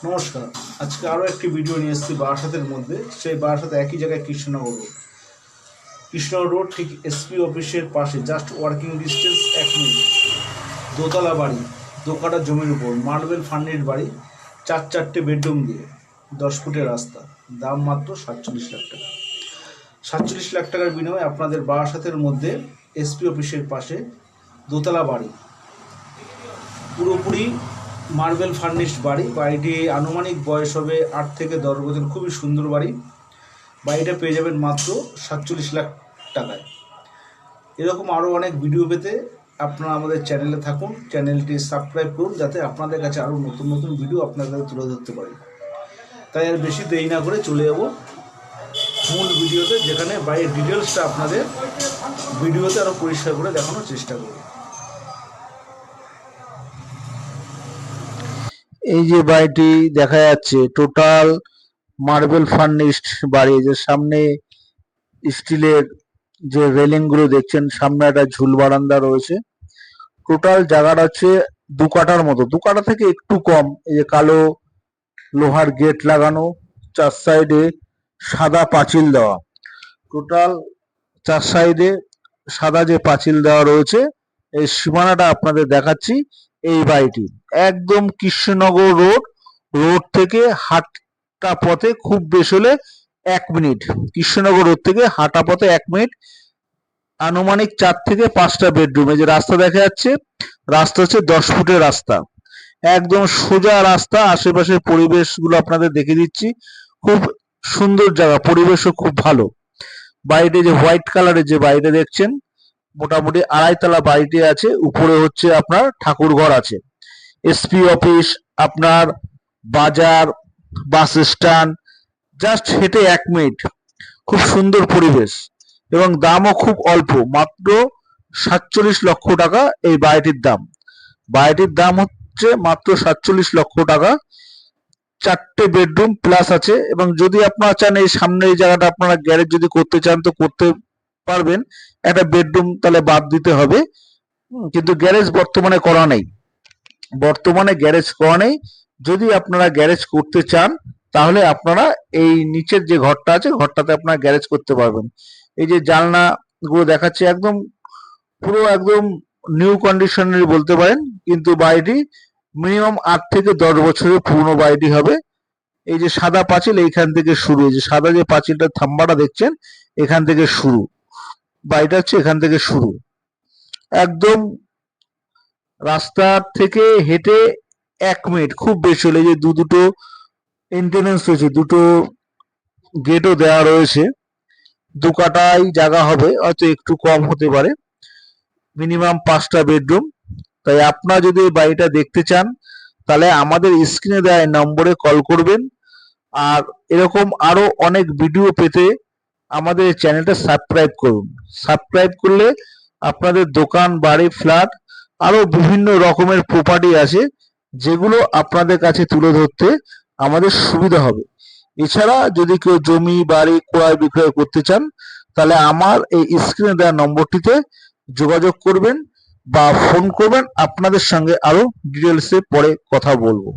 নমস্কার। আজকে আরও একটি ভিডিও নিয়ে এসেছি বারাসাতের মধ্যে। সেই বারাসাতে একই জায়গায় কৃষ্ণনগর রোড। কৃষ্ণনগর রোড ঠিক এসপি অফিসের পাশে, জাস্ট ওয়ার্কিং ডিস্টেন্স 1 মিনিট। দোতলা বাড়ি, 2 কাঠা জমির উপর, মার্বেল ফার্নিশড বাড়ি, 4 বেডরুম দিয়ে, 10 ফুটের রাস্তা। দাম মাত্র 47 লাখ টাকা। 47 লাখ টাকার বিনিময়ে আপনাদের বারাসাতের মধ্যে এসপি অফিসের পাশে দোতলা বাড়ি, পুরোপুরি মার্বেল ফার্নিশড বাড়ি। বাড়িটি আনুমানিক বয়স হবে 8 থেকে 10 বছর। খুবই সুন্দর বাড়ি। বাড়িটা পেয়ে যাবেন মাত্র 47 লাখ টাকায়। এরকম আরও অনেক ভিডিও পেতে আপনারা আমাদের চ্যানেলে থাকুন, চ্যানেলটি সাবস্ক্রাইব করুন, যাতে আপনাদের কাছে আরও নতুন নতুন ভিডিও আপনাদের কাছে তুলে ধরতে পারি। তাই আর বেশি দেরি না করে চলে যাব মূল ভিডিওতে, যেখানে বাড়ির ডিটেলসটা আপনাদের ভিডিওতে আরও পরিষ্কার করে দেখানোর চেষ্টা করব। এই যে বাড়িটি দেখা যাচ্ছে টোটাল মার্বেল ফার্নিশড বাড়ি। যে সামনে স্টিলের যে রেলিং গুলো দেখছেন, সামনে একটা ঝুল বারান্দা রয়েছে। টোটাল জায়গাটা হচ্ছে 2 কাঠার মতো, 2 কাঠা থেকে একটু কম। এই যে কালো লোহার গেট লাগানো, 4 সাইডে সাদা পাঁচিল দেওয়া। টোটাল 4 সাইডে সাদা যে পাঁচিল দেওয়া রয়েছে, এই সীমানাটা আপনাদের দেখাচ্ছি। এই বাড়িটি একদম কৃষ্ণনগর রোড থেকে হাঁটা পথে, খুব বেশি হলে 1 মিনিট। কৃষ্ণনগর রোড থেকে হাঁটা পথে 1 মিনিট। আনুমানিক 4 থেকে 5টা বেডরুম। এই যে রাস্তা দেখা যাচ্ছে, রাস্তা হচ্ছে 10 ফুটের রাস্তা, একদম সোজা রাস্তা। আশেপাশের পরিবেশগুলো আপনাদের দেখে দিচ্ছি। খুব সুন্দর জায়গা, পরিবেশও খুব ভালো। বাড়িটি যে হোয়াইট কালারের যে বাড়িটা দেখছেন, মোটামুটি 2.5 তলা বাড়িটি আছে। উপরে হচ্ছে আপনার ঠাকুর ঘর আছে। এসপি অফিস, আপনার বাজার, বাস স্ট্যান্ড, জাস্ট হেঁটে 1 মিনিট। খুব সুন্দর পরিবেশ এবং দামও খুব অল্প, মাত্র 47 লক্ষ টাকা এই বাড়িটির দাম। বাড়িটির দাম হচ্ছে মাত্র 47 লক্ষ টাকা। 4টে বেডরুম প্লাস আছে। এবং যদি আপনারা চান এই সামনে এই জায়গাটা আপনারা গ্যারেজ যদি করতে চান তো করতে পারবেন। একটা বেডরুম তাহলে বাদ দিতে হবে, কিন্তু গ্যারেজ বর্তমানে করা নেই। যদি আপনারা গ্যারেজ করতে চান তাহলে আপনারা এই নিচের যে ঘরটা আছে, ঘরটাতে আপনারা গ্যারেজ করতে পারবেন। এই যে জানলা গুলো দেখাচ্ছে, একদম পুরো একদম নিউ কন্ডিশনের বলতে পারেন। কিন্তু বাড়িটি মিনিমাম 8 থেকে 10 বছরের পুরনো বাড়িটি হবে। এই যে সাদা পাঁচিল এইখান থেকে শুরু, এই যে সাদা যে পাঁচিলটা থাম্বাটা দেখছেন, এখান থেকে শুরু। বাড়িটা হচ্ছে এখান থেকে শুরু, একদম রাস্তা থেকে হেঁটে 1 মিনিট, খুব বেশি হলে। যে দুটো এন্ট্রান্স রয়েছে, দুটো গেটও দেওয়া রয়েছে। 2 কাঠাই জায়গা হবে, হয়তো একটু কম হতে পারে। মিনিমাম 5টা বেডরুম। তাই আপনারা যদি এই বাড়িটা দেখতে চান তাহলে আমাদের স্ক্রিনে দেওয়া নম্বরে কল করবেন। আর এরকম আরো অনেক ভিডিও পেতে আমাদের চ্যানেলটা সাবস্ক্রাইব করুন। সাবস্ক্রাইব করলে আপনাদের দোকান, বাড়ি, ফ্ল্যাট, আরো বিভিন্ন রকমের প্রপার্টি আছে, যেগুলো আপনাদের কাছে তুলে ধরতে আমাদের সুবিধা হবে। এছাড়া যদি কেউ জমি বাড়ি ক্রয় বিক্রয় করতে চান তাহলে আমার এই স্ক্রিনে দেওয়া নম্বরটিতে যোগাযোগ করবেন বা ফোন করবেন। আপনাদের সঙ্গে আরো ডিটেলসে পরে কথা বলবো।